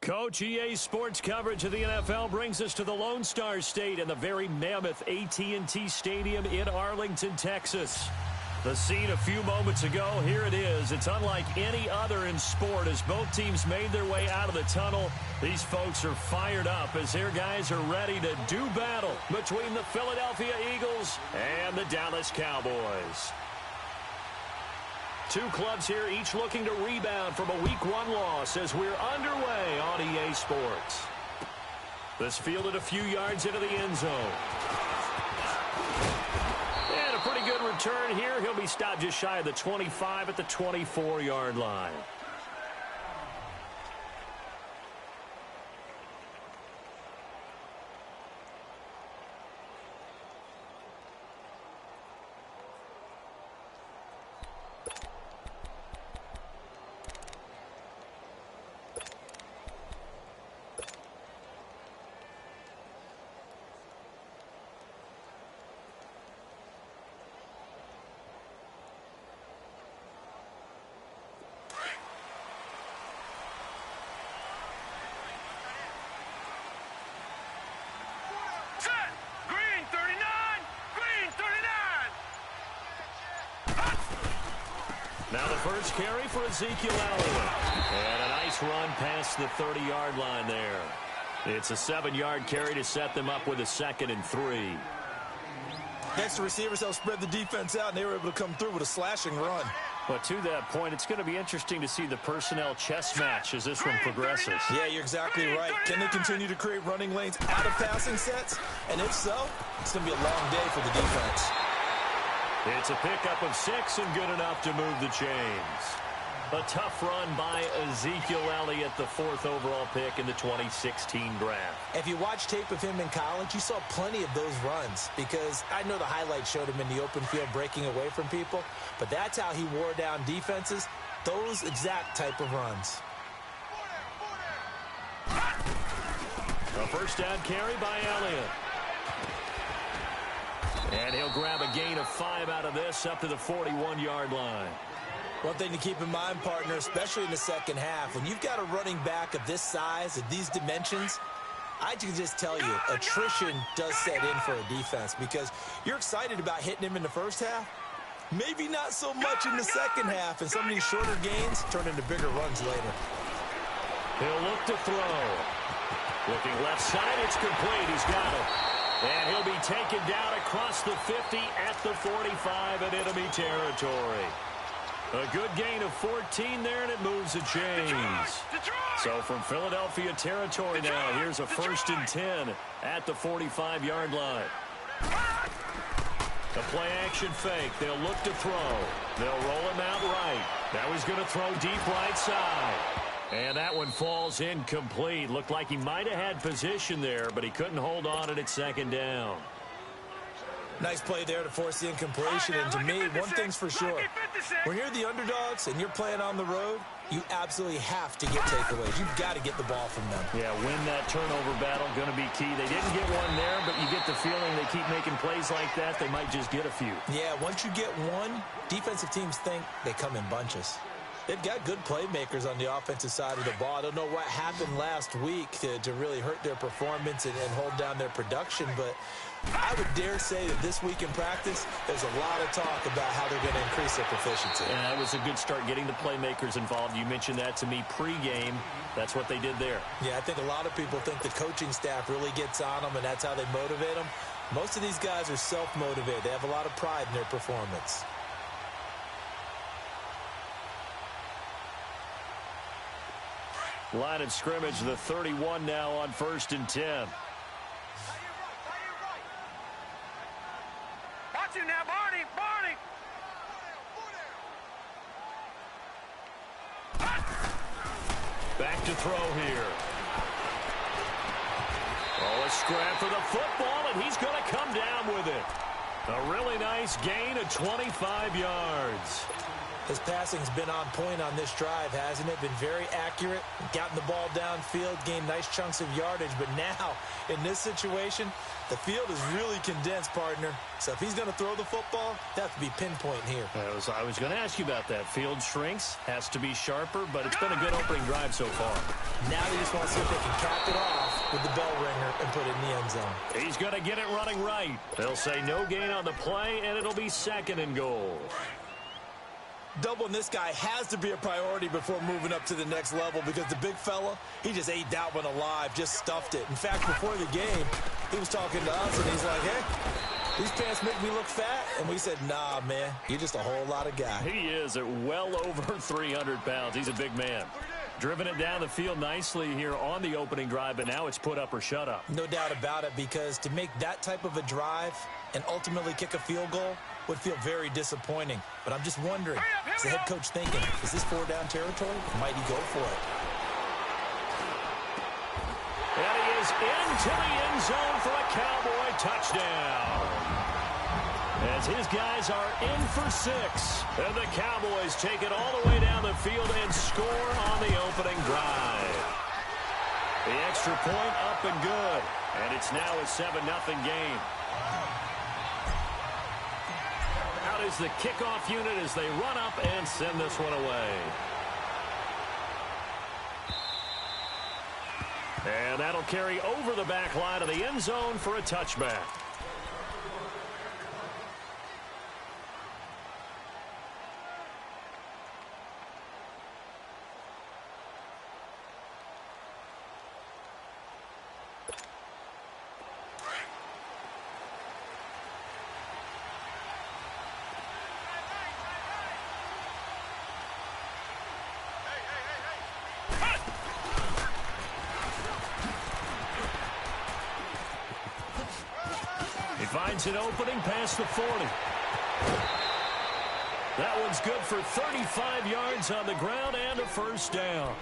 Coach, EA Sports coverage of the NFL brings us to the Lone Star State and the very mammoth AT&T Stadium in Arlington, Texas. The scene a few moments ago, here it is. It's unlike any other in sport as both teams made their way out of the tunnel. These folks are fired up as their guys are ready to do battle between the Philadelphia Eagles and the Dallas Cowboys. Two clubs here, each looking to rebound from a Week 1 loss as we're underway on EA Sports. This fielded a few yards into the end zone. And a pretty good return here. He'll be stopped just shy of the 25 at the 24-yard line. Now the first carry for Ezekiel Elliott. And a nice run past the 30-yard line there. It's a 7-yard carry to set them up with a 2nd and 3. Next, the receivers helped spread the defense out, and they were able to come through with a slashing run. But to that point, it's going to be interesting to see the personnel chess match as this one progresses. Yeah, you're exactly right. Can they continue to create running lanes out of passing sets? And if so, it's going to be a long day for the defense. It's a pickup of 6 and good enough to move the chains. A tough run by Ezekiel Elliott, the 4th overall pick in the 2016 draft. If you watch tape of him in college, you saw plenty of those runs because I know the highlights showed him in the open field breaking away from people, but that's how he wore down defenses, those exact type of runs. A first down carry by Elliott. And he'll grab a gain of 5 out of this up to the 41-yard line. One thing to keep in mind, partner, especially in the second half, when you've got a running back of this size, of these dimensions, I can just tell you, attrition does set in for a defense because you're excited about hitting him in the first half. Maybe not so much in the second half, and some of these shorter gains turn into bigger runs later. He'll look to throw. Looking left side, it's complete. He's got it. And he'll be taken down across the 50 at the 45 in enemy territory. A good gain of 14 there, and it moves the chains. So from Philadelphia territory now, here's a 1st and 10 at the 45-yard line. The play-action fake. They'll look to throw. They'll roll him out right. Now he's going to throw deep right side. And that one falls incomplete. Looked like he might have had position there, but he couldn't hold on at 2nd down. Nice play there to force the incompletion. And to me, one thing's for sure. When you're the underdogs and you're playing on the road, you absolutely have to get takeaways. You've got to get the ball from them. Yeah, win that turnover battle, going to be key. They didn't get one there, but you get the feeling they keep making plays like that, they might just get a few. Yeah, once you get one, defensive teams think they come in bunches. They've got good playmakers on the offensive side of the ball. I don't know what happened last week to really hurt their performance and hold down their production, but I would dare say that this week in practice, there's a lot of talk about how they're going to increase their proficiency. And that was a good start getting the playmakers involved. You mentioned that to me pregame. That's what they did there. Yeah, I think a lot of people think the coaching staff really gets on them, and that's how they motivate them. Most of these guys are self-motivated. They have a lot of pride in their performance. Line of scrimmage, the 31 now on 1st and 10. Watch it now, Barney! Back to throw here. Oh, a scrap for the football, and he's going to come down with it. A really nice gain of 25 yards. His passing's been on point on this drive, hasn't it? Been very accurate, gotten the ball downfield, gained nice chunks of yardage. But now, in this situation, the field is really condensed, partner. So if he's going to throw the football, that has to be pinpoint here. I was going to ask you about that. Field shrinks, has to be sharper, but it's been a good opening drive so far. Now they just want to see if they can cap it off with the bell ringer and put it in the end zone. He's going to get it running right. They'll say no gain on the play, and it'll be 2nd and goal. Doubling this guy has to be a priority before moving up to the next level because the big fella, he just ate that one alive, just stuffed it. In fact, before the game, he was talking to us, and he's like, hey, these pants make me look fat. And we said, nah, man, you're just a whole lot of guy. He is at well over 300 pounds. He's a big man. Driven it down the field nicely here on the opening drive, but now it's put up or shut up. No doubt about it, because to make that type of a drive and ultimately kick a field goal would feel very disappointing. But I'm just wondering, is the head coach thinking, is this 4-down territory? Might he go for it? And he is into the end zone for a Cowboy touchdown. As his guys are in for 6. And the Cowboys take it all the way down the field and score on the opening drive. The extra point up and good. And it's now a 7-0 game. Out is the kickoff unit as they run up and send this one away. And that'll carry over the back line of the end zone for a touchback. Finds an opening past the 40. That one's good for 35 yards on the ground and a first down.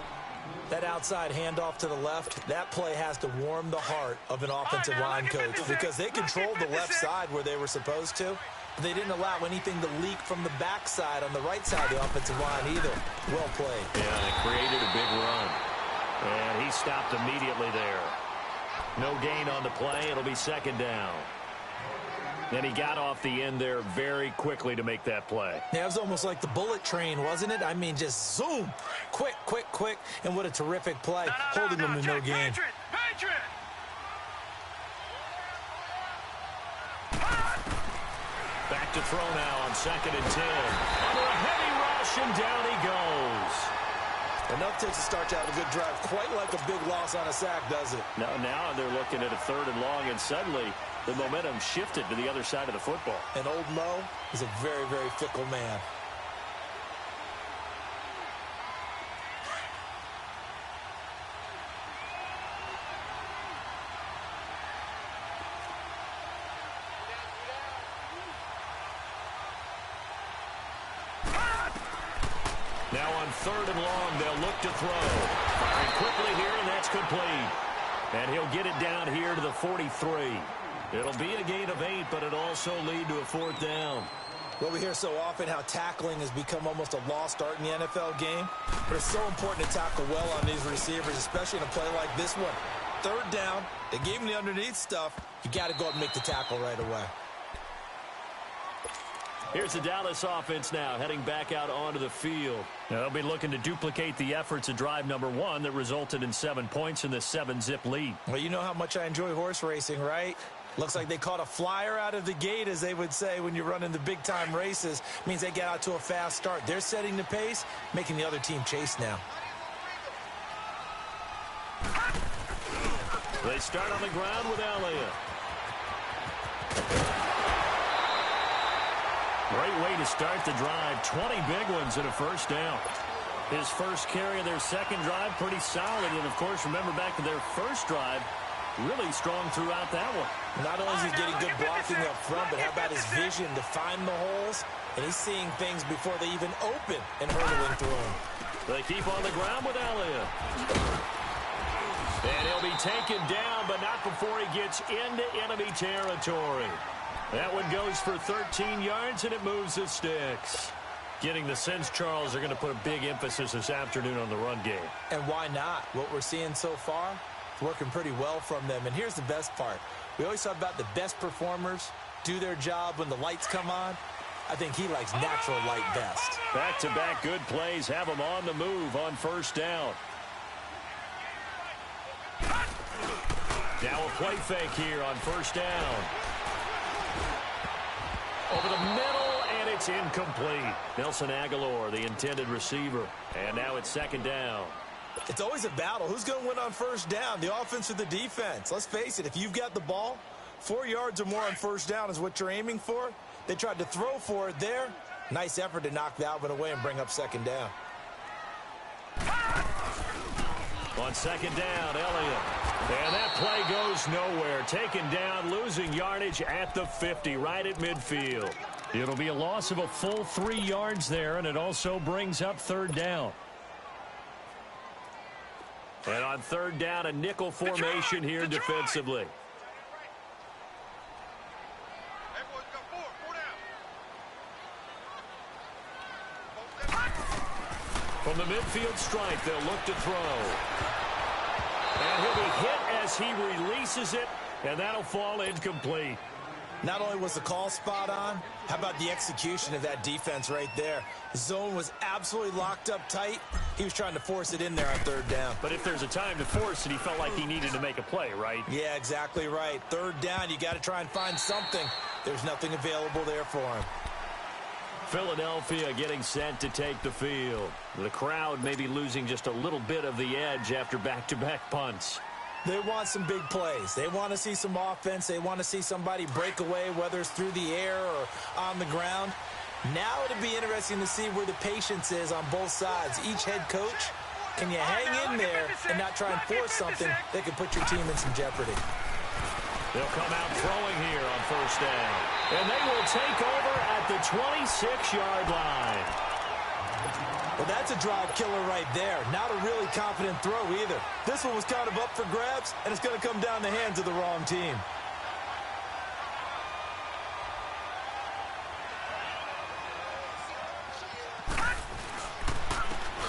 That outside handoff to the left, that play has to warm the heart of an offensive line coach because they controlled the left side where they were supposed to. But they didn't allow anything to leak from the backside on the right side of the offensive line either. Well played. Yeah, they created a big run. And he stopped immediately there. No gain on the play. It'll be 2nd down. And he got off the end there very quickly to make that play. Yeah, it was almost like the bullet train, wasn't it? I mean, just zoom. Quick, quick, quick. And what a terrific play, holding them to no gain. Back to throw now on 2nd and 10. Under a heavy rush, and down he goes. Enough takes to start you out a good drive. Quite like a big loss on a sack, does it? Now they're looking at a 3rd and long, and suddenly the momentum shifted to the other side of the football. And old Mo is a very, very fickle man. Now on 3rd and long, they'll look to throw. Firing quickly here, and that's complete. And he'll get it down here to the 43. It'll be a gain of 8, but it'll also lead to a 4th down. Well, we hear so often how tackling has become almost a lost art in the NFL game. But it's so important to tackle well on these receivers, especially in a play like this one. 3rd down, they gave him the underneath stuff. You got to go up and make the tackle right away. Here's the Dallas offense now, heading back out onto the field. They'll be looking to duplicate the efforts of drive number 1 that resulted in 7 points in the 7-zip lead. Well, you know how much I enjoy horse racing, right? Looks like they caught a flyer out of the gate, as they would say when you're running the big-time races. Means they get out to a fast start. They're setting the pace, making the other team chase now. They start on the ground with Elliott. Great way to start the drive. 20 big ones and a first down. His first carry of their 2nd drive, pretty solid. And, of course, remember back to their first drive, really strong throughout that one. Not only is he getting good blocking up front, but how about his vision to find the holes? And he's seeing things before they even open and hurtling through them. They keep on the ground with Elliott. And he'll be taken down, but not before he gets into enemy territory. That one goes for 13 yards, and it moves the sticks. Getting the sense, Charles, they're going to put a big emphasis this afternoon on the run game. And why not? What we're seeing so far, it's working pretty well from them. And here's the best part. We always talk about the best performers do their job when the lights come on. I think he likes natural light best. Back-to-back good plays have him on the move on first down. Now a play fake here on first down. Over the middle, and it's incomplete. Nelson Aguilar, the intended receiver. And now it's second down. It's always a battle. Who's going to win on first down, the offense or the defense? Let's face it, if you've got the ball, 4 yards or more on first down is what you're aiming for. They tried to throw for it there. Nice effort to knock that one away and bring up second down. On second down, Elliott. And that play goes nowhere. Taken down, losing yardage at the 50, right at midfield. It'll be a loss of a full 3 yards there, and it also brings up third down. And on third down, a nickel formation here defensively. From the midfield stripe, they'll look to throw. And he'll be hit as he releases it, and that'll fall incomplete. Not only was the call spot on, how about the execution of that defense right there? The zone was absolutely locked up tight. He was trying to force it in there on third down. But if there's a time to force it, he felt like he needed to make a play, right? Yeah, exactly right. Third down, you got to try and find something. There's nothing available there for him. Philadelphia getting set to take the field. The crowd may be losing just a little bit of the edge after back-to-back punts. They want some big plays. They want to see some offense. They want to see somebody break away, whether it's through the air or on the ground. Now it'll be interesting to see where the patience is on both sides. Each head coach, can you hang in there and not try and force something that could put your team in some jeopardy? They'll come out throwing here on first down. And they will take over at the 26-yard line. Well, that's a drive killer right there. Not a really confident throw either. This one was kind of up for grabs, and it's going to come down the hands of the wrong team.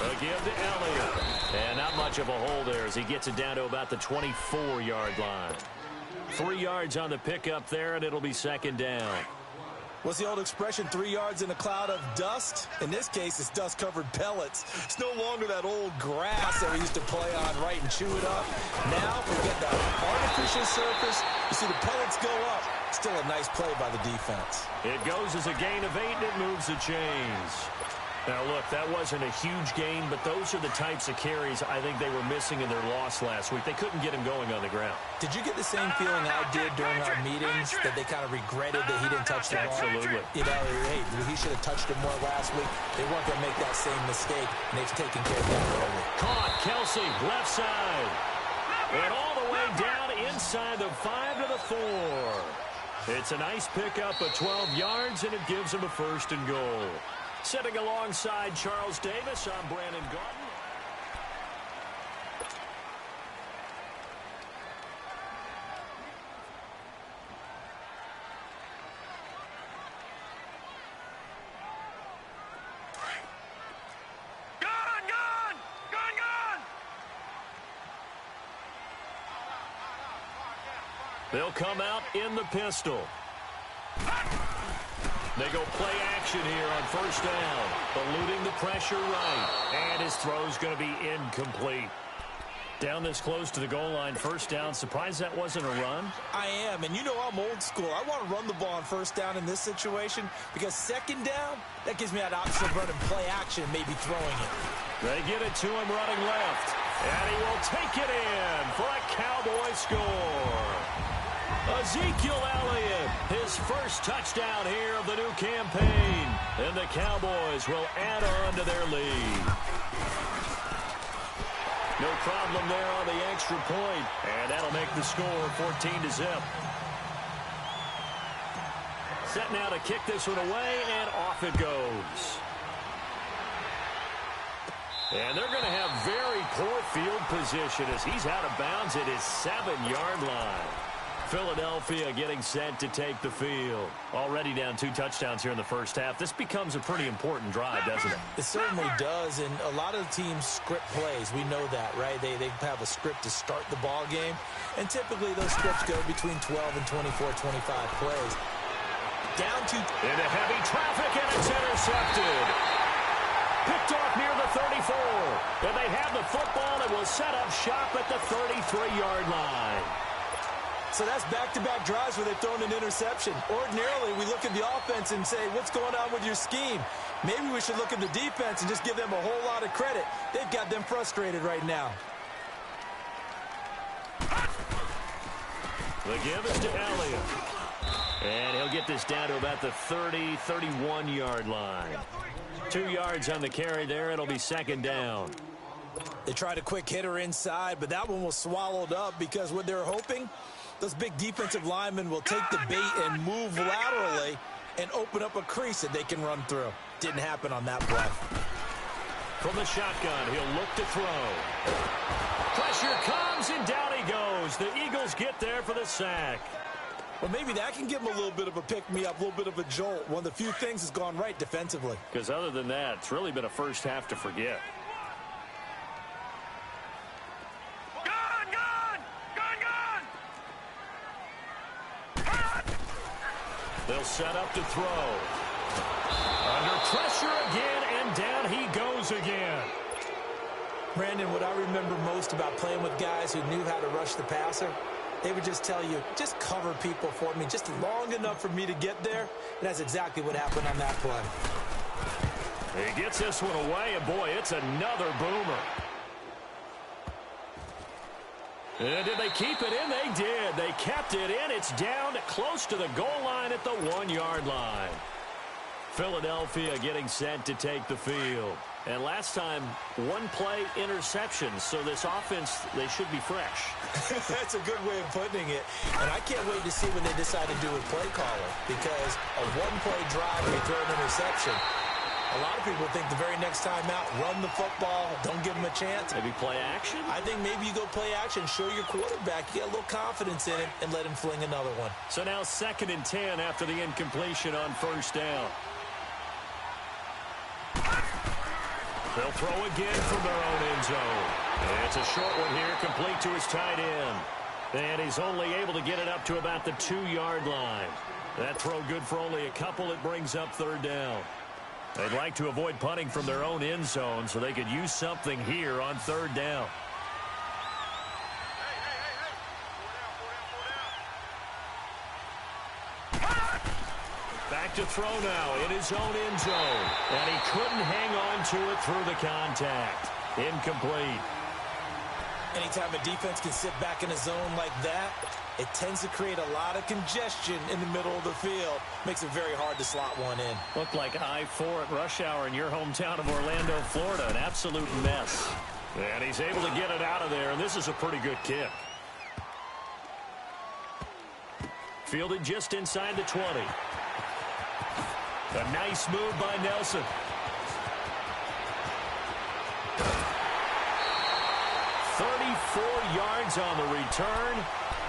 A give to Elliott. And not much of a hole there as he gets it down to about the 24-yard line. 3 yards on the pickup there, and it'll be second down. What's the old expression, 3 yards in a cloud of dust? In this case, it's dust-covered pellets. It's no longer that old grass that we used to play on, right, and chew it up. Now, forget that artificial surface. You see the pellets go up. Still a nice play by the defense. It goes as a gain of 8, and it moves the chains. Now, look, that wasn't a huge gain, but those are the types of carries I think they were missing in their loss last week. They couldn't get him going on the ground. Did you get the same feeling I did during our meetings, that they kind of regretted that he didn't touch the ball? Absolutely. You know, hey, he should have touched it more last week. They weren't going to make that same mistake, and they've taken care of that early. Caught, Kelsey, left side. And all the way down inside the 5 to the 4. It's a nice pickup of 12 yards, and it gives him a first and goal. Sitting alongside Charles Davis, I'm Brandon Gordon. They'll come out in the pistol. They go play action here on first down. Eluding the pressure right. And his throw's going to be incomplete. Down this close to the goal line, first down. Surprised that wasn't a run? I am, and you know I'm old school. I want to run the ball on first down in this situation because second down, that gives me that option of running play action, maybe throwing it. They get it to him running left. And he will take it in for a Cowboy score. Ezekiel Elliott, his first touchdown here of the new campaign. And the Cowboys will add on to their lead. No problem there on the extra point. And that'll make the score 14-0. Set now to kick this one away, and off it goes. And they're going to have very poor field position as he's out of bounds at his 7-yard line. Philadelphia getting set to take the field. Already down 2 touchdowns here in the first half. This becomes a pretty important drive, doesn't it? It certainly does, and a lot of the teams script plays. We know that, right? They have a script to start the ball game, and typically those scripts go between 12 and 24, 25 plays. Down to... Into heavy traffic, and it's intercepted. Picked off near the 34. And they have the football and will set up shop at the 33-yard line. So that's back-to-back drives where they've thrown an interception. Ordinarily, we look at the offense and say, what's going on with your scheme? Maybe we should look at the defense and just give them a whole lot of credit. They've got them frustrated right now. The give is to Elliott. And he'll get this down to about the 30, 31-yard line. 2 yards on the carry there. It'll be second down. They tried a quick hitter inside, but that one was swallowed up because what they're hoping, those big defensive linemen will take the bait and move laterally and open up a crease that they can run through. Didn't happen on that play. From the shotgun, he'll look to throw. Pressure comes, and down he goes. The Eagles get there for the sack. Well, maybe that can give them a little bit of a pick-me-up, a little bit of a jolt. One of the few things has gone right defensively. Because other than that, it's really been a first half to forget. They'll set up to throw. Under pressure again, and down he goes again. Brandon, what I remember most about playing with guys who knew how to rush the passer, they would just tell you, just cover people for me just long enough for me to get there. And that's exactly what happened on that play. He gets this one away, and boy, it's another boomer. And did they keep it in? They did. They kept it in. It's down close to the goal line at the 1-yard line. Philadelphia getting set to take the field. And last time, 1-play interception. So this offense, they should be fresh. That's a good way of putting it. And I can't wait to see what they decide to do with play calling. Because a 1-play drive where you throw an interception, a lot of people think the very next time out, run the football, don't give them a chance. Maybe play action? I think maybe you go play action, show your quarterback, you get a little confidence in him, and let him fling another one. So now 2nd and 10 after the incompletion on first down. They'll throw again from their own end zone. And it's a short one here, complete to his tight end. And he's only able to get it up to about the 2-yard line. That throw good for only a couple. It brings up 3rd down. They'd like to avoid punting from their own end zone so they could use something here on 3rd down. Back to throw now in his own end zone. And he couldn't hang on to it through the contact. Incomplete. Anytime a defense can sit back in a zone like that, it tends to create a lot of congestion in the middle of the field. Makes it very hard to slot one in. Looked like I-4 at rush hour in your hometown of Orlando, Florida. An absolute mess. And he's able to get it out of there, and this is a pretty good kick. Fielded just inside the 20. A nice move by Nelson. Yards on the return,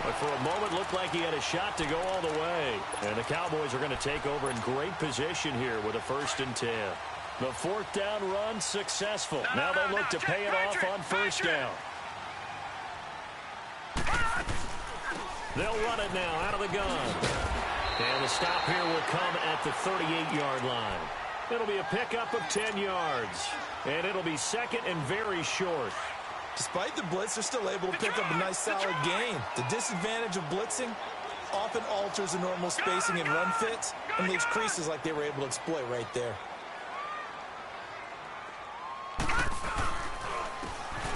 but for a moment looked like he had a shot to go all the way. And the Cowboys are going to take over in great position here with a 1st and 10. The 4th down run successful. Now they look to pay it off on 1st down. They'll run it now out of the gun. And the stop here will come at the 38-yard line. It'll be a pickup of 10 yards. And it'll be 2nd and very short. Despite the blitz, they're still able to pick up a nice, solid gain. The disadvantage of blitzing often alters the normal spacing and run fits and leaves creases like they were able to exploit right there.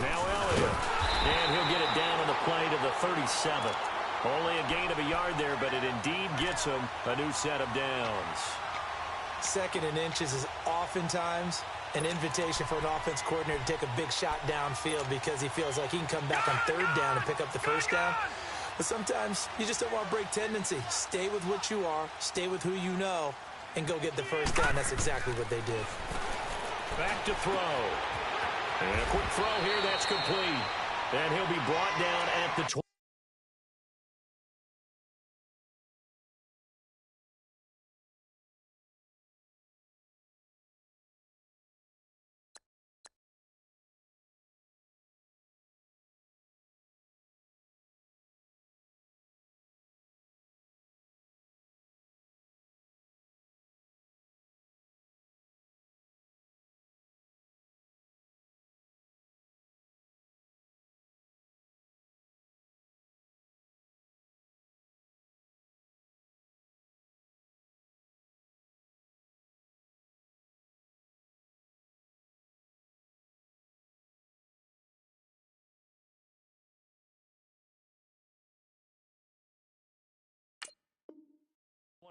Now Elliott. And he'll get it down on the play to the 37. Only a gain of a yard there, but it indeed gets him a new set of downs. 2nd and inches is oftentimes an invitation for an offense coordinator to take a big shot downfield because he feels like he can come back on 3rd down and pick up the 1st down. But sometimes you just don't want to break tendency. Stay with what you are, stay with who you know, and go get the 1st down. That's exactly what they did. Back to throw. And a quick throw here that's complete. And he'll be brought down at the 20.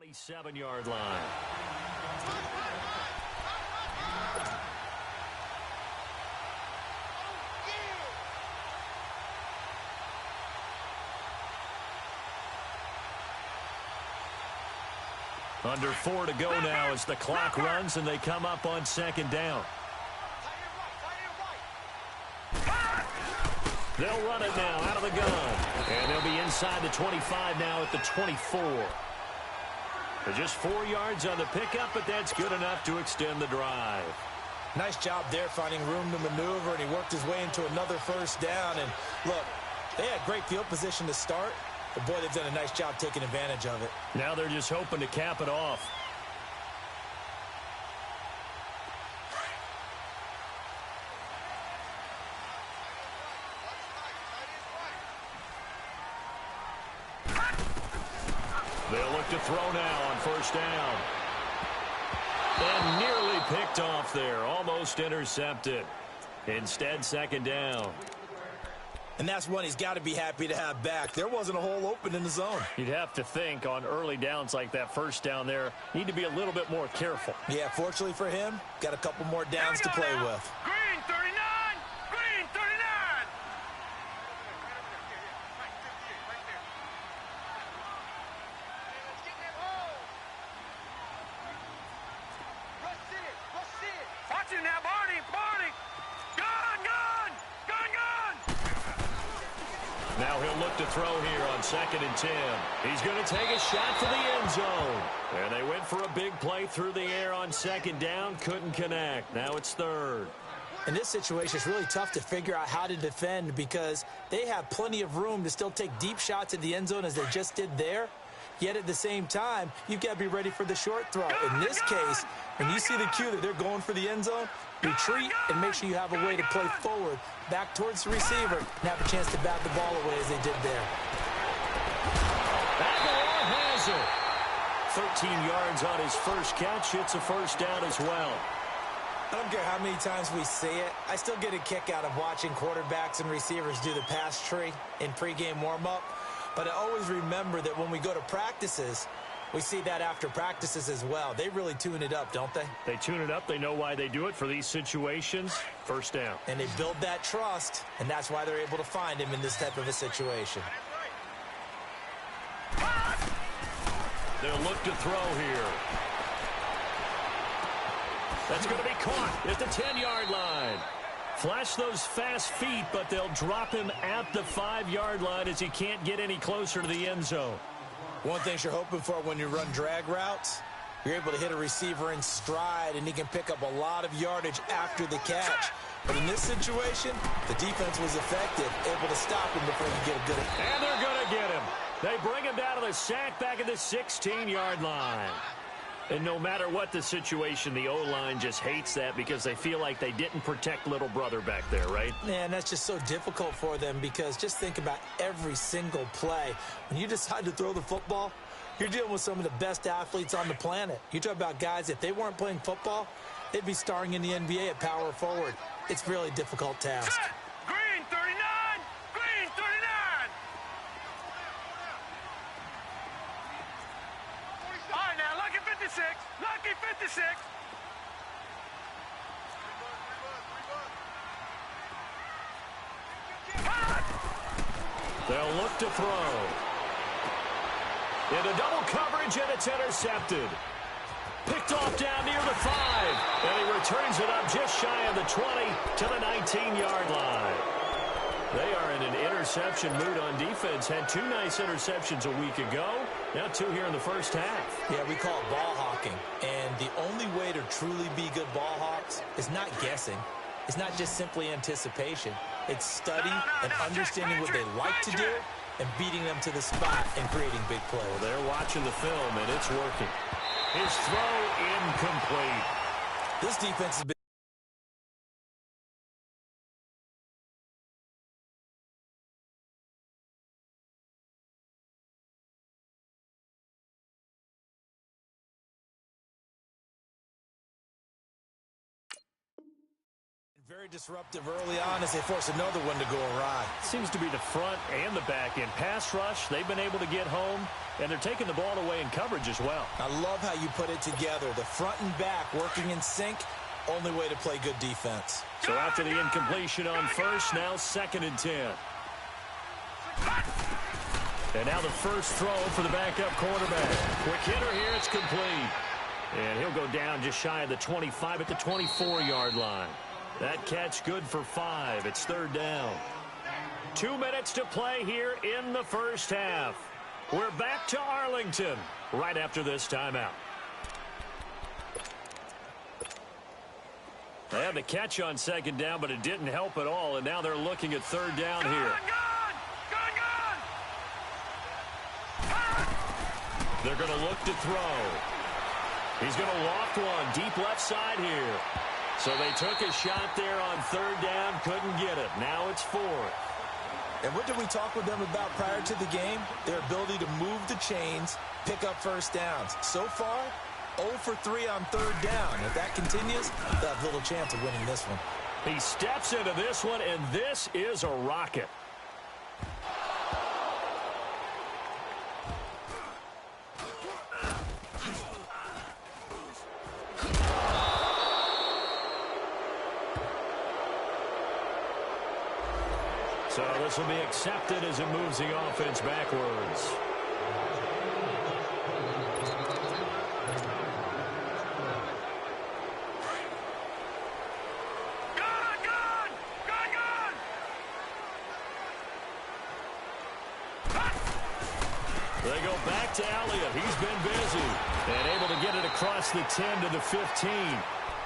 27-yard line. Under 4 to go now as the clock runs and they come up on second down. They'll run it now out of the gun. And they'll be inside the 25 now at the 24. They're just 4 yards on the pickup, but that's good enough to extend the drive. Nice job there finding room to maneuver, and he worked his way into another first down. And look, they had great field position to start, but boy, they've done a nice job taking advantage of it. Now they're just hoping to cap it off. They'll look to throw now on first down. And nearly picked off there. Almost intercepted. Instead, second down. And that's one he's got to be happy to have back. There wasn't a hole open in the zone. You'd have to think on early downs like that first down there, need to be a little bit more careful. Yeah, fortunately for him, got a couple more downs to play with. Green 39! Green 39! Watch him now, Barney! Barney! Gun! Gun! Gun! Gun! Now he'll look to throw here on 2nd and 10. He's going to take a shot for the end zone. And they went for a big play through the air on second down. Couldn't connect. Now it's third. In this situation, it's really tough to figure out how to defend because they have plenty of room to still take deep shots at the end zone as they just did there. Yet at the same time, you've got to be ready for the short throw. In this case, when you see the cue that they're going for the end zone, retreat and make sure you have a way to play forward, back towards the receiver, and have a chance to bat the ball away as they did there. Aguilar has it. 13 yards on his first catch. It's a first down as well. I don't care how many times we see it. I still get a kick out of watching quarterbacks and receivers do the pass tree in pregame warm-up. But I always remember that when we go to practices, we see that after practices as well. They really tune it up, don't they? They tune it up. They know why they do it for these situations. First down. And they build that trust, and that's why they're able to find him in this type of a situation. They'll look to throw here. That's going to be caught at the 10-yard line. Flash those fast feet, but they'll drop him at the 5-yard line as he can't get any closer to the end zone. One thing you're hoping for when you run drag routes, you're able to hit a receiver in stride, and he can pick up a lot of yardage after the catch. But in this situation, the defense was effective, able to stop him before he get a good... And they're going to get him. They bring him down to the sack back at the 16-yard line. And no matter what the situation, the O-line just hates that because they feel like they didn't protect little brother back there, right? Man, that's just so difficult for them because just think about every single play. When you decide to throw the football, you're dealing with some of the best athletes on the planet. You talk about guys, if they weren't playing football, they'd be starring in the NBA at power forward. It's really a difficult task. Green 39! Green 39! All right, now, lucky 56. Lucky 56. They'll look to throw. Into double coverage, and it's intercepted. Picked off down near the 5. And he returns it up just shy of the 20 to the 19-yard line. They are in an interception mood on defense. Had 2 nice interceptions a week ago. Now 2 here in the first half. Yeah, we call it ball hawking. And the only way to truly be good ball hawks is not guessing. It's not just simply anticipation. It's study and understanding what they like to do and beating them to the spot and creating big plays. Well, they're watching the film, and it's working. His throw incomplete. This defense has been Very disruptive early on as they force another one to go awry. Seems to be the front and the back end. Pass rush, they've been able to get home, and they're taking the ball away in coverage as well. I love how you put it together. The front and back working in sync, only way to play good defense. So after the incompletion on first, now 2nd and 10. And now the first throw for the backup quarterback. Quick hitter here, it's complete. And he'll go down just shy of the 25 at the 24-yard line. That catch good for 5. It's 3rd down. 2 minutes to play here in the first half. We're back to Arlington right after this timeout. They had the catch on 2nd down, but it didn't help at all, and now they're looking at 3rd down here. They're going to look to throw. He's going to loft one deep left side here. So they took a shot there on 3rd down, couldn't get it. Now it's 4th. And what did we talk with them about prior to the game? Their ability to move the chains, pick up first downs. So far, 0 for 3 on 3rd down. If that continues, they'll have little chance of winning this one. He steps into this one, and this is a rocket. So this will be accepted as it moves the offense backwards. They go back to Elliott. He's been busy and able to get it across the 10 to the 15.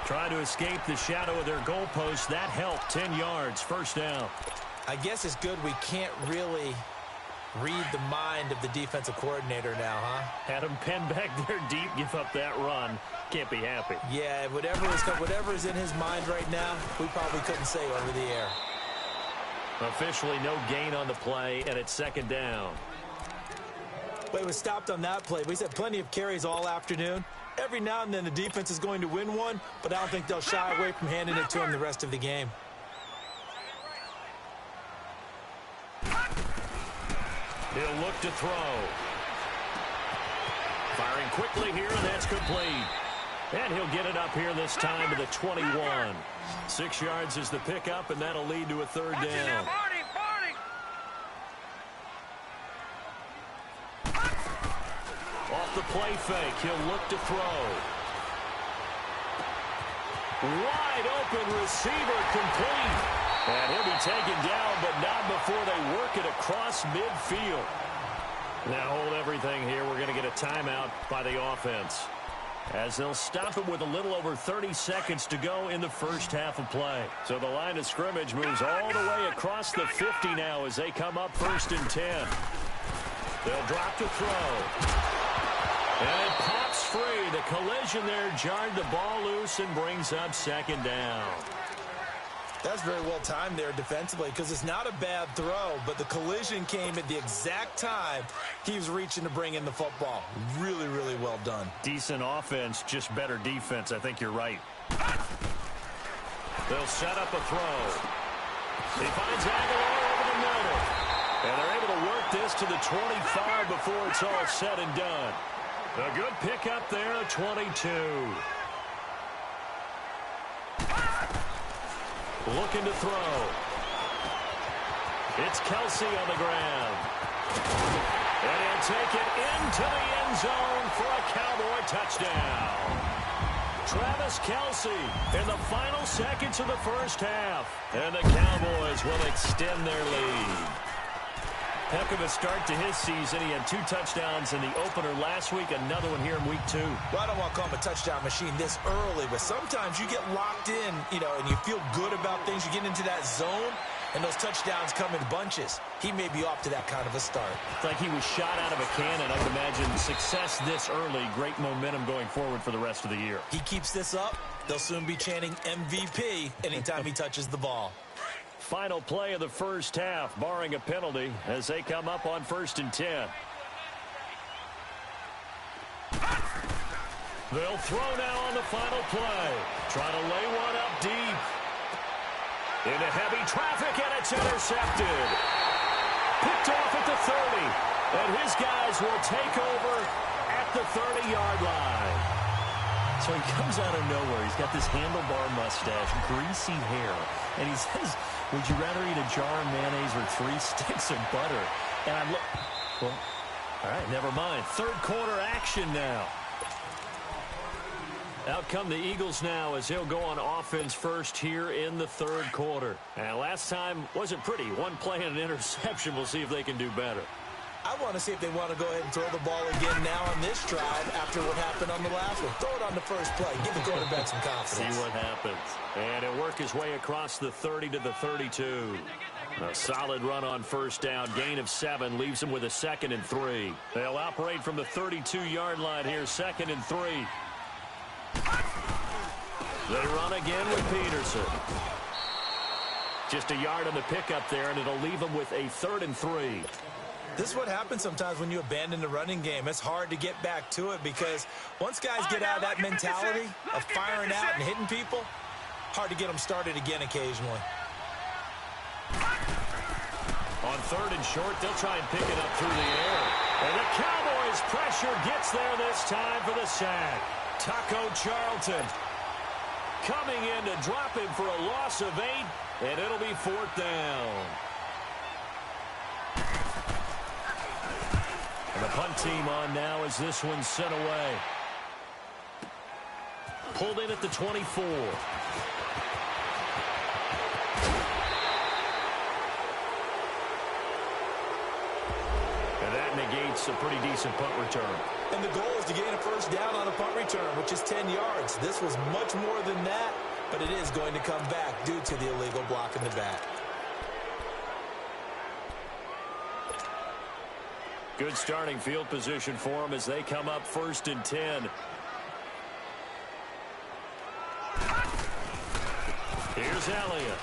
Trying to escape the shadow of their goalpost. That helped. 10 yards. 1st down. I guess it's good we can't really read the mind of the defensive coordinator now, huh? Had him pinned back there deep, give up that run. Can't be happy. Yeah, whatever is in his mind right now, we probably couldn't say over the air. Officially no gain on the play, and it's 2nd down. Well, it was stopped on that play. We've had plenty of carries all afternoon. Every now and then the defense is going to win one, but I don't think they'll shy away from handing it to him the rest of the game. He'll look to throw. Firing quickly here, and that's complete. And he'll get it up here this time to the 21. 6 yards is the pickup, and that'll lead to a 3rd down. Off the play fake, he'll look to throw. Wide open receiver, complete. And he'll be taken down, but not before they work it across midfield. Now hold everything here. We're going to get a timeout by the offense, as they'll stop it with a little over 30 seconds to go in the first half of play. So the line of scrimmage moves all the way across the 50 now as they come up 1st and 10. They'll drop to throw. And it pops free. The collision there jarred the ball loose and brings up 2nd down. That's very well timed there defensively, because it's not a bad throw, but the collision came at the exact time he was reaching to bring in the football. Really, really well done. Decent offense, just better defense. I think you're right. They'll set up a throw. He finds Aguilar over the middle. And they're able to work this to the 25 before it's all said and done. A good pickup there, 22. Looking to throw. It's Kelsey on the ground. And he'll take it into the end zone for a Cowboy touchdown. Travis Kelsey in the final seconds of the first half. And the Cowboys will extend their lead. Heck of a start to his season. He had 2 touchdowns in the opener last week, another one here in week 2. Well, I don't want to call him a touchdown machine this early, but sometimes you get locked in, and you feel good about things. You get into that zone, and those touchdowns come in bunches. He may be off to that kind of a start. It's like he was shot out of a cannon. I would imagine success this early, great momentum going forward for the rest of the year. He keeps this up, they'll soon be chanting MVP anytime he touches the ball. Final play of the first half, barring a penalty, as they come up on 1st and 10. They'll throw now on the final play. Trying to lay one up deep. Into heavy traffic, and it's intercepted. Picked off at the 30. And his guys will take over at the 30-yard line. So he comes out of nowhere. He's got this handlebar mustache, greasy hair. And he says, would you rather eat a jar of mayonnaise or 3 sticks of butter? And I'm well, all right, never mind. Third quarter action now. Out come the Eagles now as he'll go on offense first here in the third quarter. And last time wasn't pretty. One play and an interception. We'll see if they can do better. I want to see if they want to go ahead and throw the ball again now on this drive after what happened on the last one. Throw it on the first play. Give the quarterback some confidence. See what happens. And he'll work his way across the 30 to the 32. A solid run on first down. Gain of 7 leaves him with a 2nd and 3. They'll operate from the 32-yard line here. 2nd and 3. They run again with Peterson. Just a yard on the pickup there, and it'll leave them with a 3rd and 3. This is what happens sometimes when you abandon the running game. It's hard to get back to it because once guys get out of that mentality of firing out and hitting people, hard to get them started again occasionally. On 3rd and short, they'll try and pick it up through the air. And the Cowboys' pressure gets there this time for the sack. Taco Charlton coming in to drop him for a loss of 8, and it'll be 4th down. And the punt team on now as this one's sent away. Pulled in at the 24. And that negates a pretty decent punt return. And the goal is to gain a first down on a punt return, which is 10 yards. This was much more than that, but it is going to come back due to the illegal block in the back. Good starting field position for them as they come up 1st and 10. Here's Elliott.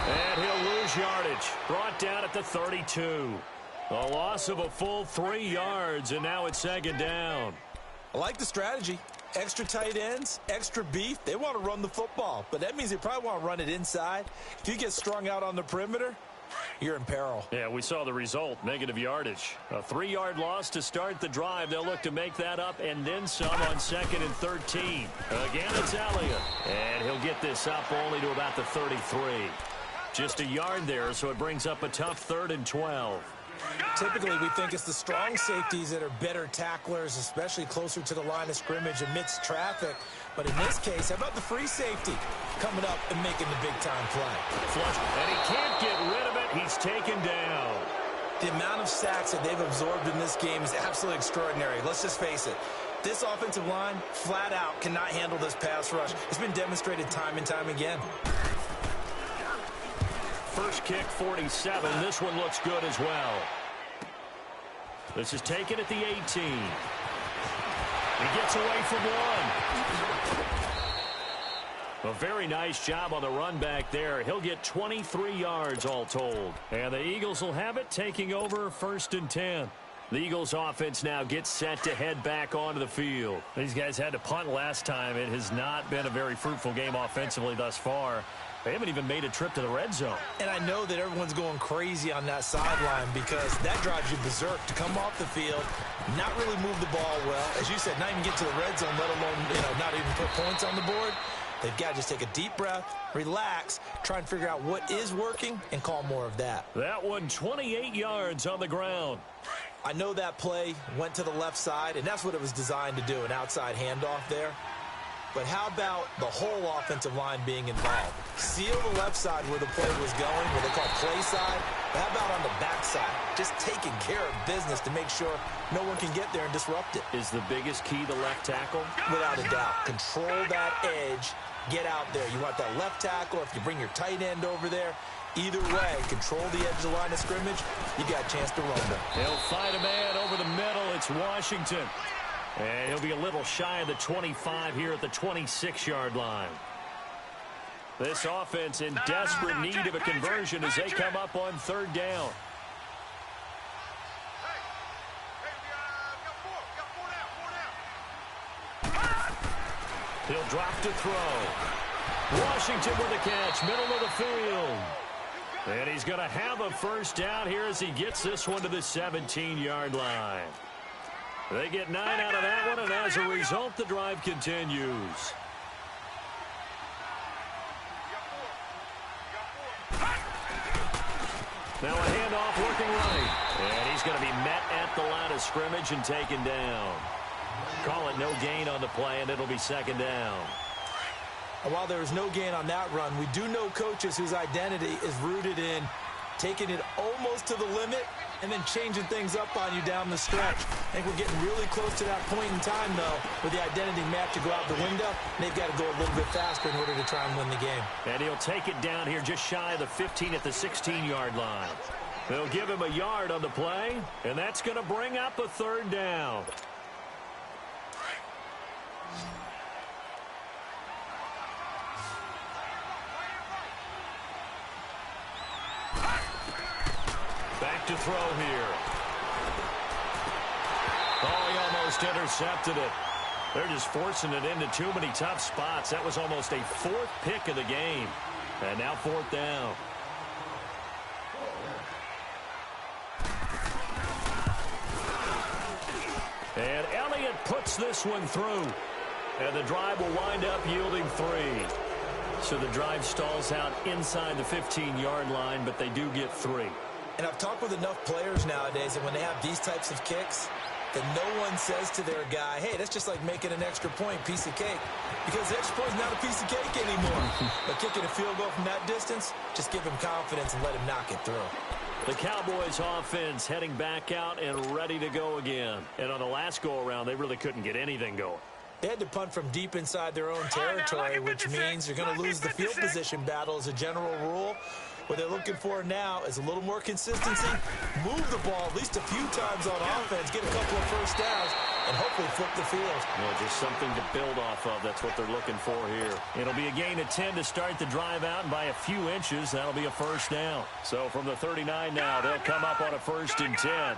And he'll lose yardage. Brought down at the 32. A loss of a full 3 yards, and now it's 2nd down. I like the strategy. Extra tight ends, extra beef. They want to run the football, but that means they probably want to run it inside. If you get strung out on the perimeter, you're in peril. Yeah, we saw the result, negative yardage. A 3-yard loss to start the drive. They'll look to make that up and then some on 2nd and 13. Again, it's Elliott. And he'll get this up only to about the 33. Just a yard there, so it brings up a tough 3rd and 12. Typically, we think it's the strong safeties that are better tacklers, especially closer to the line of scrimmage amidst traffic. But in this case, how about the free safety coming up and making the big-time play? Flush, and he can't get rid of it. He's taken down. The amount of sacks that they've absorbed in this game is absolutely extraordinary. Let's just face it. This offensive line, flat out, cannot handle this pass rush. It's been demonstrated time and time again. First kick, 47. This one looks good as well. This is taken at the 18. He gets away from one. A very nice job on the run back there. He'll get 23 yards all told. And the Eagles will have it, taking over 1st and 10. The Eagles offense now gets set to head back onto the field. These guys had to punt last time. It has not been a very fruitful game offensively thus far. They haven't even made a trip to the red zone. And I know that everyone's going crazy on that sideline because that drives you berserk to come off the field, not really move the ball well. As you said, not even get to the red zone, let alone, not even put points on the board. They've got to just take a deep breath, relax, try and figure out what is working, and call more of that. That one, 28 yards on the ground. I know that play went to the left side, and that's what it was designed to do, an outside handoff there. But how about the whole offensive line being involved? Seal the left side where the play was going, what they call play side. But how about on the back side? Just taking care of business to make sure no one can get there and disrupt it. Is the biggest key the left tackle? Without a doubt. Control that edge. Get out there. You want that left tackle, if you bring your tight end over there, either way, control the edge of the line of scrimmage, you got a chance to run them. He'll fight a man over the middle. It's Washington. And he'll be a little shy of the 25 here at the 26-yard line. This offense in desperate need of a conversion as they come up on 3rd down. He'll drop to throw. Washington with a catch, middle of the field. And he's going to have a first down here as he gets this one to the 17-yard line. They get 9 out of that one, and as a result, the drive continues. Now a handoff working right. And he's going to be met at the line of scrimmage and taken down. Call it no gain on the play, and it'll be second down. And while there is no gain on that run, we do know coaches whose identity is rooted in taking it almost to the limit and then changing things up on you down the stretch. I think we're getting really close to that point in time, though, where the identity map to go out the window, and they've got to go a little bit faster in order to try and win the game. And he'll take it down here just shy of the 15 at the 16-yard line. They'll give him a yard on the play, and that's going to bring up a third down. Back to throw here. Oh, he almost intercepted it. They're just forcing it into too many tough spots. That was almost a fourth pick of the game. And now fourth down. And Elliott puts this one through. And the drive will wind up yielding 3. So the drive stalls out inside the 15-yard line, but they do get 3. And I've talked with enough players nowadays that when they have these types of kicks, that no one says to their guy, hey, that's just like making an extra point, piece of cake. Because the extra point is not a piece of cake anymore. But kicking a field goal from that distance, just give him confidence and let him knock it through. The Cowboys offense heading back out and ready to go again. And on the last go-around, they really couldn't get anything going. They had to punt from deep inside their own territory, which means you're going to lose the field position battle as a general rule. What they're looking for now is a little more consistency, move the ball at least a few times on offense, get a couple of first downs, and hopefully flip the field. Well, just something to build off of. That's what they're looking for here. It'll be a gain of 10 to start the drive out, and by a few inches, that'll be a first down. So from the 39 now, they'll come up on a 1st and 10.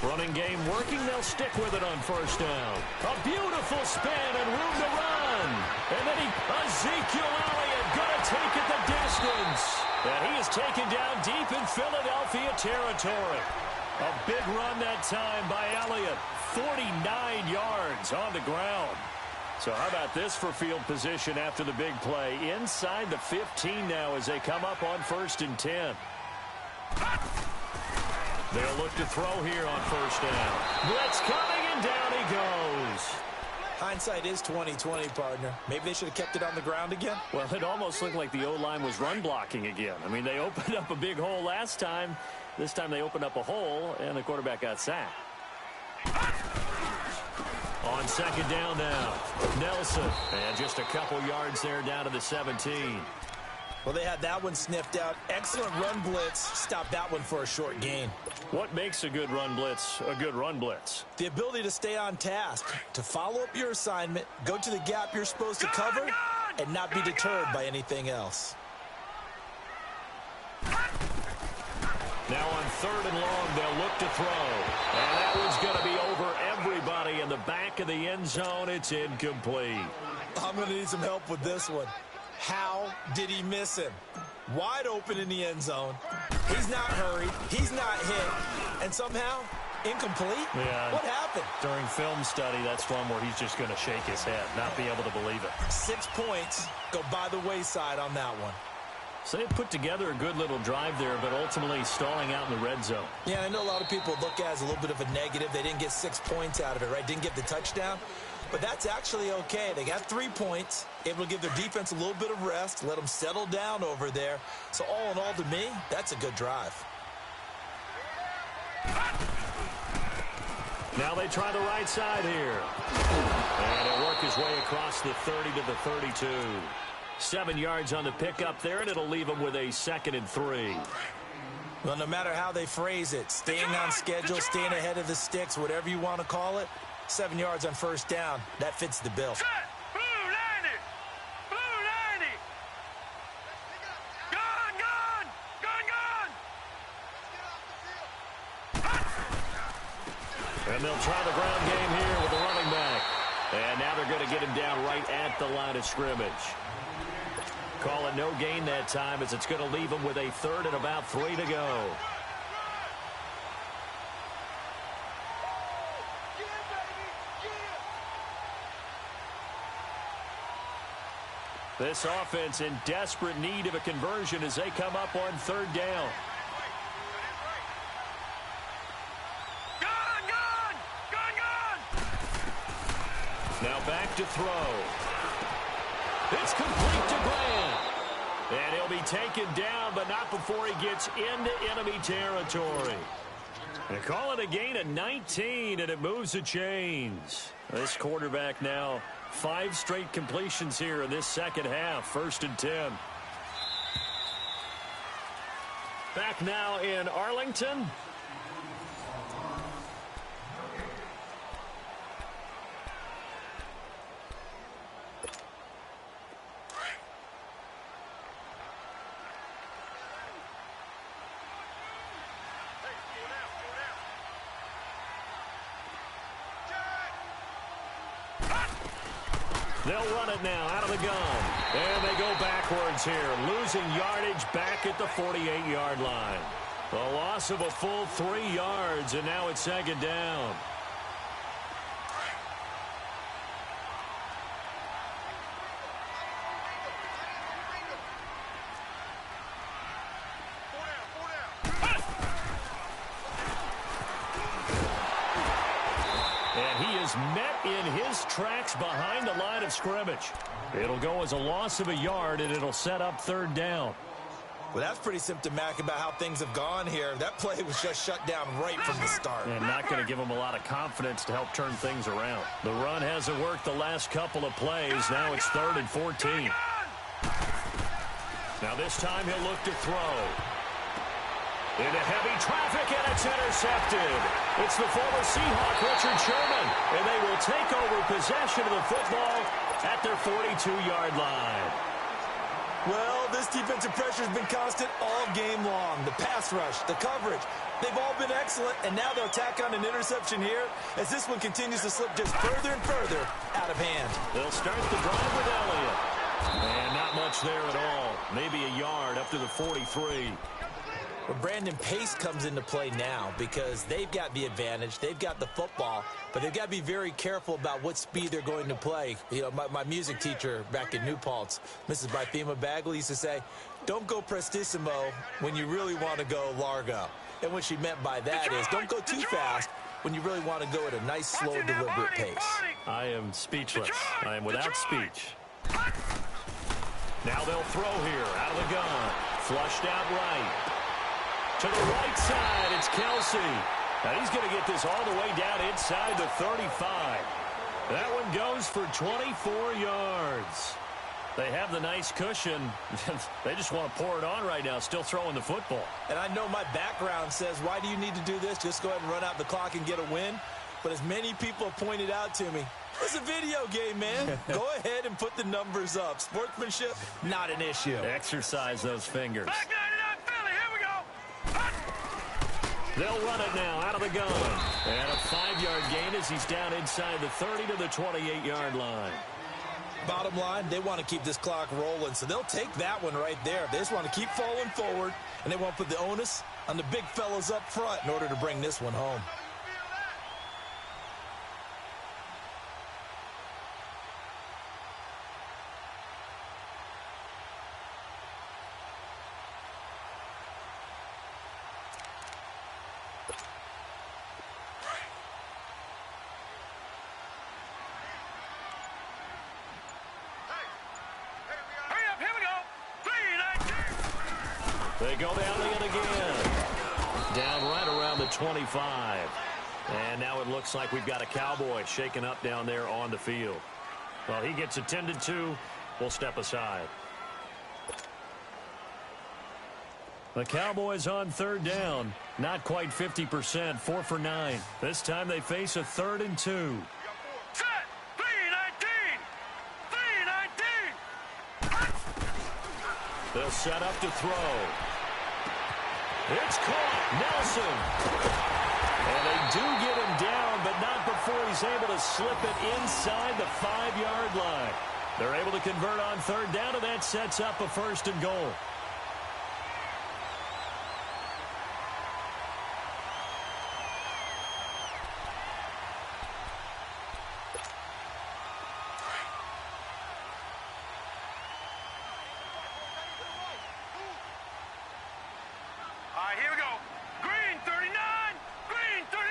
Running game working. They'll stick with it on 1st down. A beautiful spin and room to run. And then Ezekiel Elliott going to take it the distance. And he is taken down deep in Philadelphia territory. A big run that time by Elliott. 49 yards on the ground. So how about this for field position after the big play? Inside the 15 now as they come up on 1st and 10. They'll look to throw here on 1st down. Blitz coming, and down he goes. Hindsight is 20/20, partner. Maybe they should have kept it on the ground again. Well, it almost looked like the O-line was run blocking again. I mean, they opened up a big hole last time. This time they opened up a hole, and the quarterback got sacked. On 2nd down now, Nelson. And just a couple yards there down to the 17. Well, they had that one sniffed out. Excellent run blitz. Stopped that one for a short gain. What makes a good run blitz a good run blitz? The ability to stay on task, to follow up your assignment, go to the gap you're supposed to cover, and not be deterred by anything else. Now on 3rd and long, they'll look to throw. And that one's going to be over everybody in the back of the end zone. It's incomplete. I'm going to need some help with this one. How did he miss him? Wide open in the end zone. He's not hurried. He's not hit. And somehow, incomplete? Yeah. What happened? During film study, that's one where he's just going to shake his head, not be able to believe it. 6 points go by the wayside on that one. So they put together a good little drive there, but ultimately stalling out in the red zone. Yeah, I know a lot of people look at it as a little bit of a negative. They didn't get 6 points out of it, right? Didn't get the touchdown. But that's actually okay. They got 3 points, able to give their defense a little bit of rest, let them settle down over there. So all in all, to me, that's a good drive. Now they try the right side here. And he'll work his way across the 30 to the 32. 7 yards on the pickup there, and it'll leave him with a 2nd and 3. Well, no matter how they phrase it, staying on schedule, staying ahead of the sticks, whatever you want to call it, 7 yards on 1st down, that fits the bill. Blue 90! Blue 90! Gun, gun! Gun, gun! And And they'll try the ground game here with the running back. And now they're going to get him down right at the line of scrimmage. Call it no gain that time as it's going to leave him with a third and about 3 to go. This offense in desperate need of a conversion as they come up on third down. Now back to throw. It's complete to Grant. And he'll be taken down, but not before he gets into enemy territory. They call it a gain of 19, and it moves the chains. This quarterback now 5 straight completions here in this second half. 1st and 10. Back now in Arlington. They'll run it now out of the gun. And they go backwards here, losing yardage back at the 48-yard line. A loss of a full 3 yards, and now it's 2nd down. Met in his tracks behind the line of scrimmage. It'll go as a loss of a yard, and it'll set up 3rd down. Well, that's pretty symptomatic about how things have gone here. That play was just shut down right from the start. And not going to give him a lot of confidence to help turn things around. The run hasn't worked the last couple of plays. Now it's 3rd and 14. Now this time he'll look to throw. Into heavy traffic, and it's intercepted. It's the former Seahawk, Richard Sherman, and they will take over possession of the football at their 42-yard line. Well, this defensive pressure has been constant all game long. The pass rush, the coverage, they've all been excellent, and now they'll tack on an interception here as this one continues to slip just further and further out of hand. They'll start the drive with Elliott. And not much there at all. Maybe a yard up to the 43. Well, Brandon, pace comes into play now because they've got the advantage. They've got the football, but they've got to be very careful about what speed they're going to play. You know, my music teacher back in New Paltz, Mrs. Bythema Bagley, used to say, don't go prestissimo when you really want to go largo. And what she meant by that is don't go too fast when you really want to go at a nice, slow, deliberate pace. I am speechless. I am without speech. Now they'll throw here out of the gun. Flushed out right. To the right side, it's Kelsey. Now he's going to get this all the way down inside the 35. That one goes for 24 yards. They have the nice cushion. They just want to pour it on right now, still throwing the football. And I know my background says, why do you need to do this? Just go ahead and run out the clock and get a win. But as many people have pointed out to me, it's a video game, man. Go ahead and put the numbers up. Sportsmanship, not an issue. Exercise those fingers. Back 99 Philly, here we go. They'll run it now out of the gun. And a 5-yard gain as he's down inside the 30 to the 28-yard line. Bottom line, they want to keep this clock rolling, so they'll take that one right there. They just want to keep falling forward, and they want to put the onus on the big fellas up front in order to bring this one home. They go down it again. Down right around the 25. And now it looks like we've got a Cowboy shaken up down there on the field. Well, he gets attended to. We'll step aside. The Cowboys on 3rd down. Not quite 50%. 4 for 9. This time they face a 3rd and 2. Set. 3-19. 3-19. They'll set up to throw. It's caught. Nelson. And they do get him down, but not before he's able to slip it inside the 5-yard line. They're able to convert on third down, and that sets up a 1st and goal. All right, here we go. Green 39. Green 39.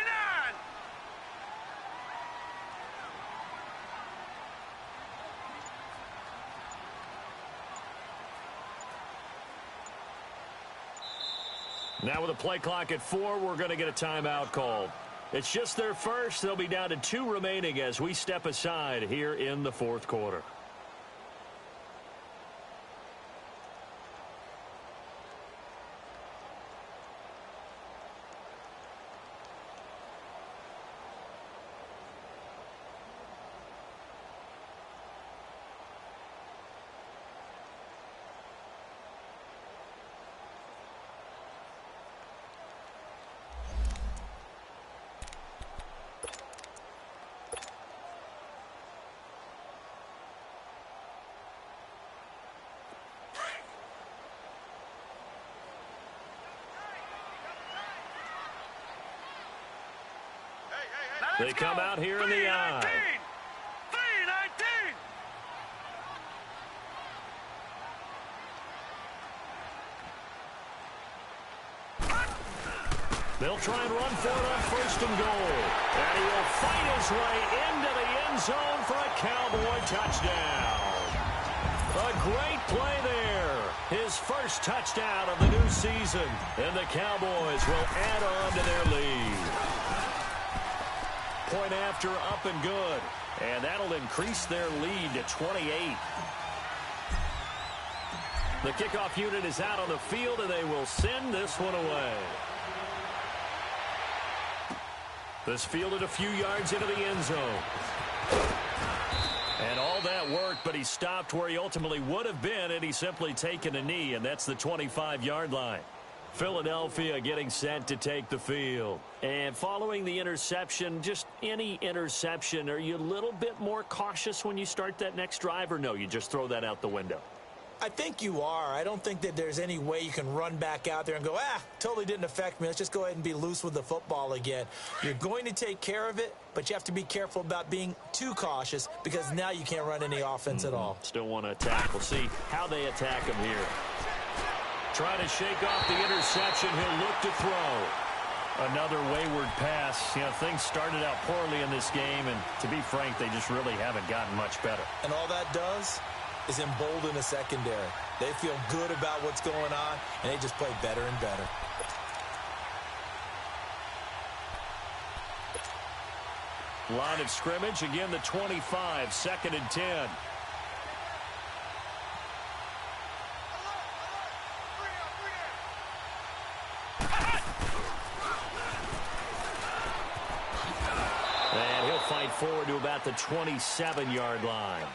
Now with a play clock at 4, we're going to get a timeout called. It's just their first. They'll be down to 2 remaining as we step aside here in the 4th quarter. They come out here in the I. 319. They'll try and run for it on 1st and goal. And he will fight his way into the end zone for a Cowboy touchdown. A great play there. His first touchdown of the new season. And the Cowboys will add on to their lead. Point after, up and good. And that'll increase their lead to 28. The kickoff unit is out on the field, and they will send this one away. This fielded a few yards into the end zone. And all that worked, but he stopped where he ultimately would have been, and he's simply taken a knee, and that's the 25-yard line. Philadelphia getting set to take the field. And following the interception, just any interception, are you a little bit more cautious when you start that next drive, or no, you just throw that out the window? I think you are. I don't think that there's any way you can run back out there and go, totally didn't affect me. Let's just go ahead and be loose with the football again. You're going to take care of it, but you have to be careful about being too cautious because now you can't run any offense at all. Still want to attack. We'll see how they attack him here. Trying to shake off the interception. He'll look to throw. Another wayward pass. You know, things started out poorly in this game, and to be frank, they just really haven't gotten much better. And all that does is embolden the secondary. They feel good about what's going on, and they just play better and better. Line of scrimmage, again the 25, 2nd and 10. And he'll fight forward to about the 27-yard line.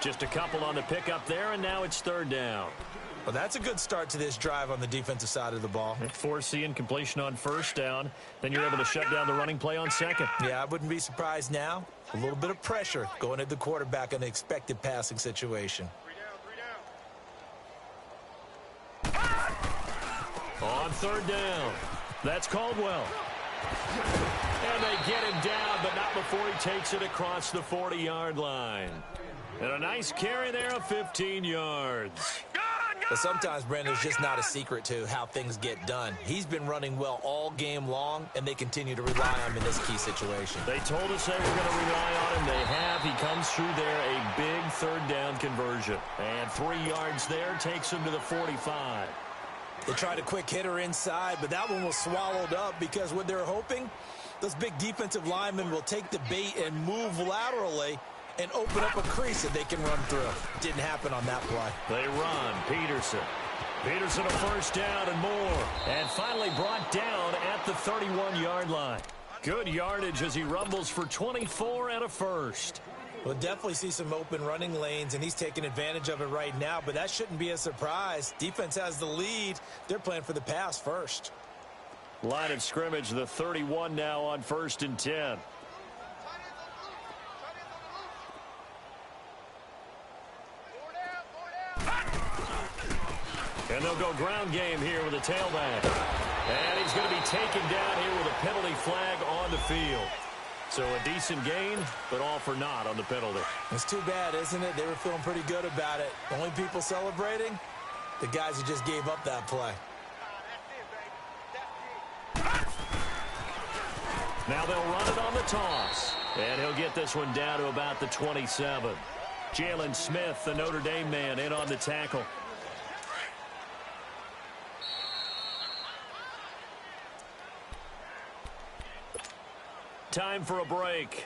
Just a couple on the pickup there, and now it's 3rd down. Well, that's a good start to this drive on the defensive side of the ball. Forcing completion on 1st down. Then you're able to shut down the running play on 2nd. Yeah, I wouldn't be surprised now. A little bit of pressure going at the quarterback in an expected passing situation. On 3rd down. That's Caldwell. And they get him down, but not before he takes it across the 40-yard line. And a nice carry there of 15 yards. But sometimes, Brandon, there's just not a secret to how things get done. He's been running well all game long, and they continue to rely on him in this key situation. They told us they were going to rely on him. They have. He comes through there, a big 3rd down conversion. And 3 yards there takes him to the 45. They tried a quick hitter inside, but that one was swallowed up because what they're hoping, those big defensive linemen will take the bait and move laterally and open up a crease that they can run through. Didn't happen on that play. They run. Peterson. Peterson a 1st down and more. And finally brought down at the 31-yard line. Good yardage as he rumbles for 24 and a 1st. We'll definitely see some open running lanes, and he's taking advantage of it right now, but that shouldn't be a surprise. Defense has the lead. They're playing for the pass first. Line of scrimmage, the 31 now on 1st and 10. And they'll go ground game here with a tailback. And he's going to be taken down here with a penalty flag on the field. So a decent gain, but all for naught on the penalty. It's too bad, isn't it? They were feeling pretty good about it. The only people celebrating, the guys who just gave up that play. Now they'll run it on the toss. And he'll get this one down to about the 27. Jalen Smith, the Notre Dame man, in on the tackle. Time for a break.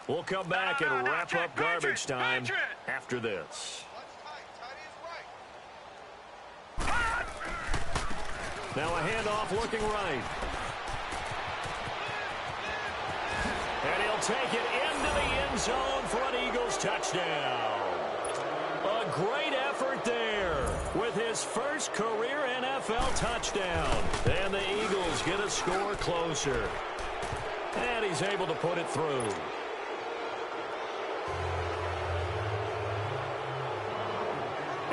We'll come back and wrap up garbage time after this. Now a handoff looking right. And he'll take it into the end zone for an Eagles touchdown. A great effort there with his first career NFL touchdown. And the Eagles get a score closer. And he's able to put it through.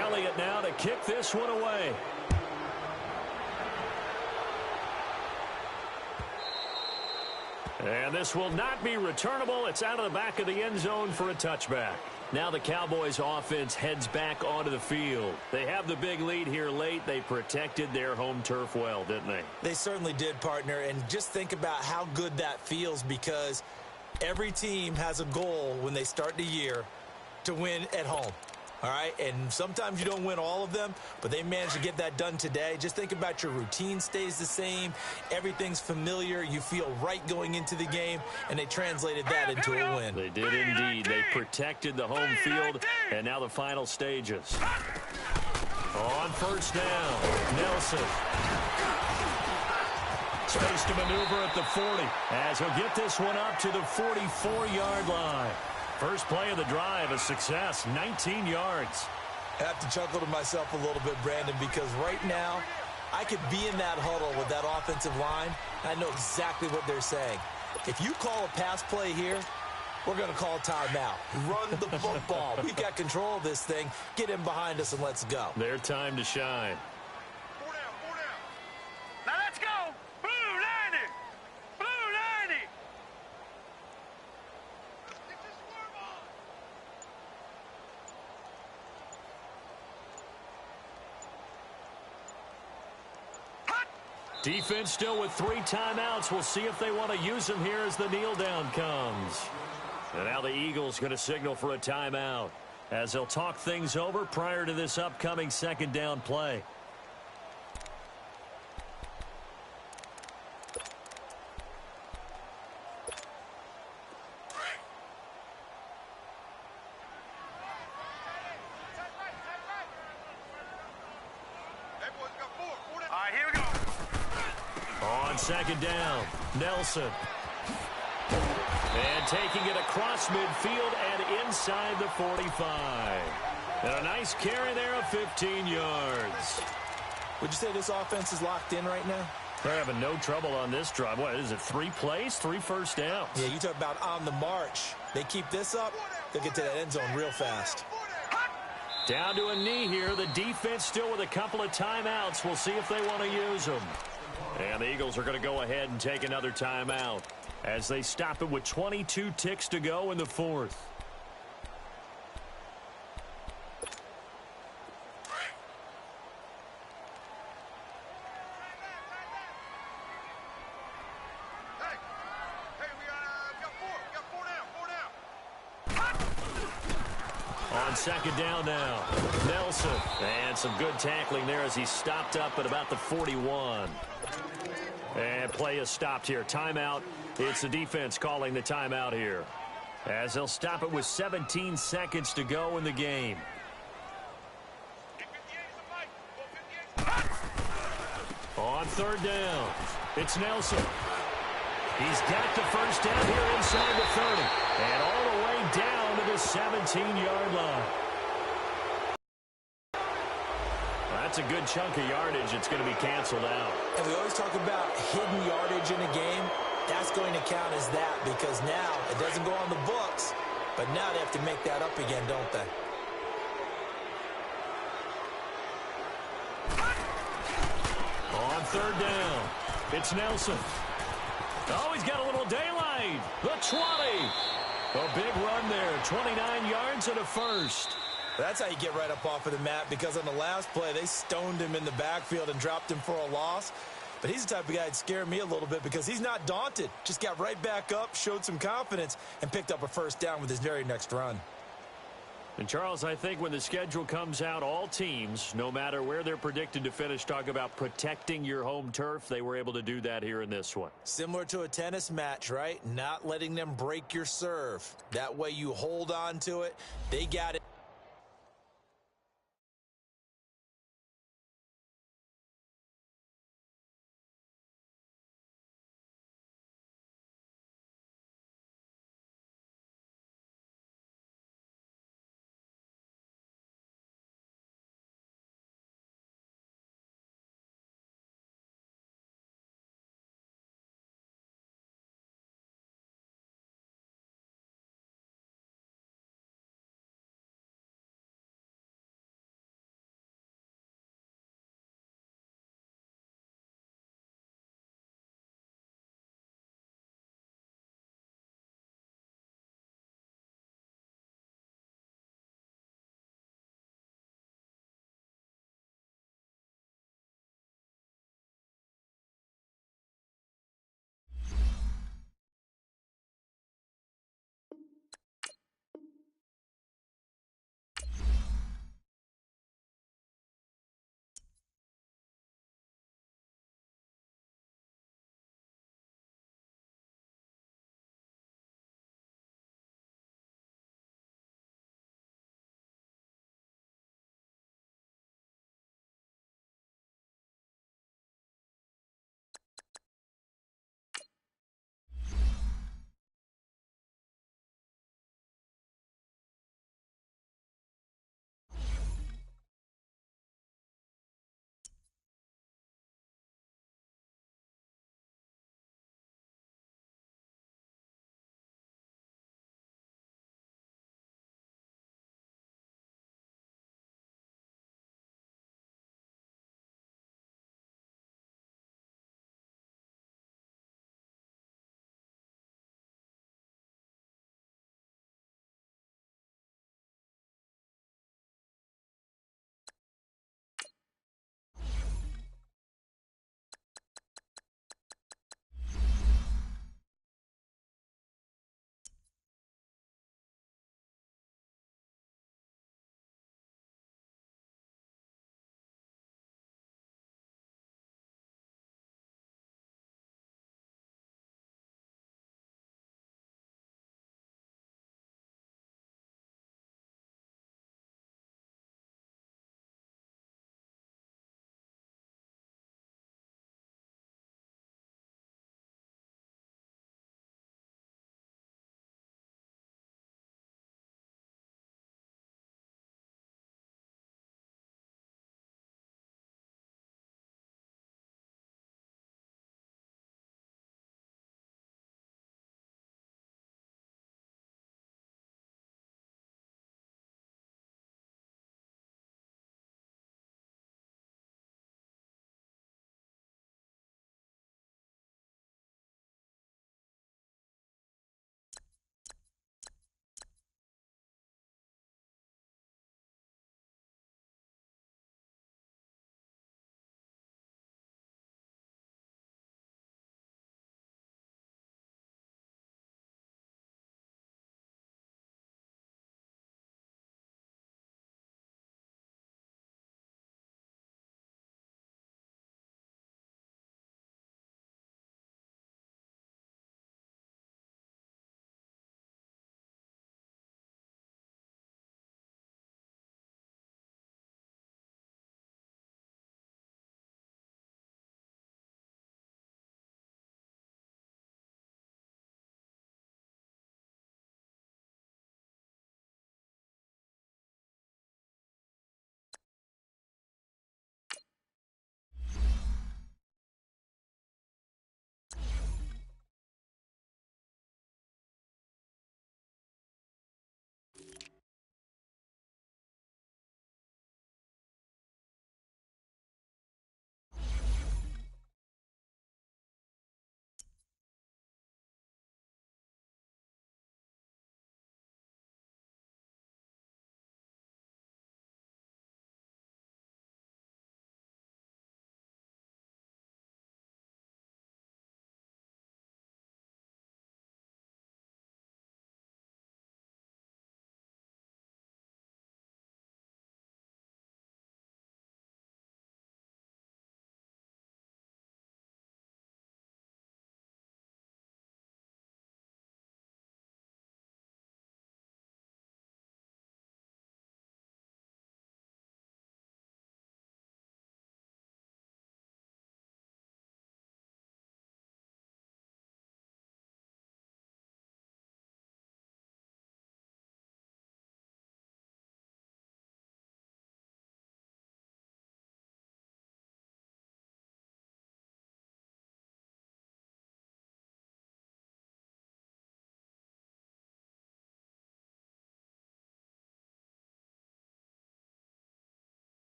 Elliott now to kick this one away. And this will not be returnable. It's out of the back of the end zone for a touchback. Now the Cowboys offense heads back onto the field. They have the big lead here late. They protected their home turf well, didn't they? They certainly did, partner. And just think about how good that feels, because every team has a goal when they start the year to win at home. All right, and sometimes you don't win all of them, but they managed to get that done today. Just think about your routine stays the same. Everything's familiar. You feel right going into the game, and they translated that into a win. They did indeed. They protected the home field, and now the final stages. On first down, Nelson. Space to maneuver at the 40, as he'll get this one up to the 44-yard line. First play of the drive, a success, 19 yards. I have to chuckle to myself a little bit, Brandon, because right now I could be in that huddle with that offensive line. I know exactly what they're saying. If you call a pass play here, we're going to call a timeout. Run the football. We've got control of this thing. Get in behind us and let's go. Their time to shine. Now let's go. Blue 90. Blue 90. Defense still with 3 timeouts. We'll see if they want to use them here as the kneel down comes. And now the Eagles going to signal for a timeout as they'll talk things over prior to this upcoming second down play. All right, here we go. On second down, Nelson. And taking it across midfield and inside the 45. And a nice carry there of 15 yards. Would you say this offense is locked in right now? They're having no trouble on this drive. What is it, 3 plays, 3 first downs? Yeah, you talk about on the march. They keep this up, they'll get to that end zone real fast. Down to a knee here. The defense still with a couple of timeouts. We'll see if they want to use them. And the Eagles are going to go ahead and take another timeout as they stop it with 22 ticks to go in the fourth. On second down now, Nelson. And some good tackling there as he stopped up at about the 41. And play is stopped here. Timeout. It's the defense calling the timeout here, as they'll stop it with 17 seconds to go in the game. On third down, it's Nelson. He's got the first down here inside the 30. And all the way down to the 17-yard line. That's a good chunk of yardage. It's going to be canceled out. And we always talk about hidden yardage in a game. That's going to count as that because now it doesn't go on the books, but now they have to make that up again, don't they? On third down, it's Nelson. Oh, he's got a little daylight. The 20. A big run there, 29 yards and a first. That's how you get right up off of the mat because on the last play, they stoned him in the backfield and dropped him for a loss. But he's the type of guy that scared me a little bit because he's not daunted. Just got right back up, showed some confidence, and picked up a first down with his very next run. And, Charles, I think when the schedule comes out, all teams, no matter where they're predicted to finish, talk about protecting your home turf. They were able to do that here in this one. Similar to a tennis match, right? Not letting them break your serve. That way you hold on to it. They got it.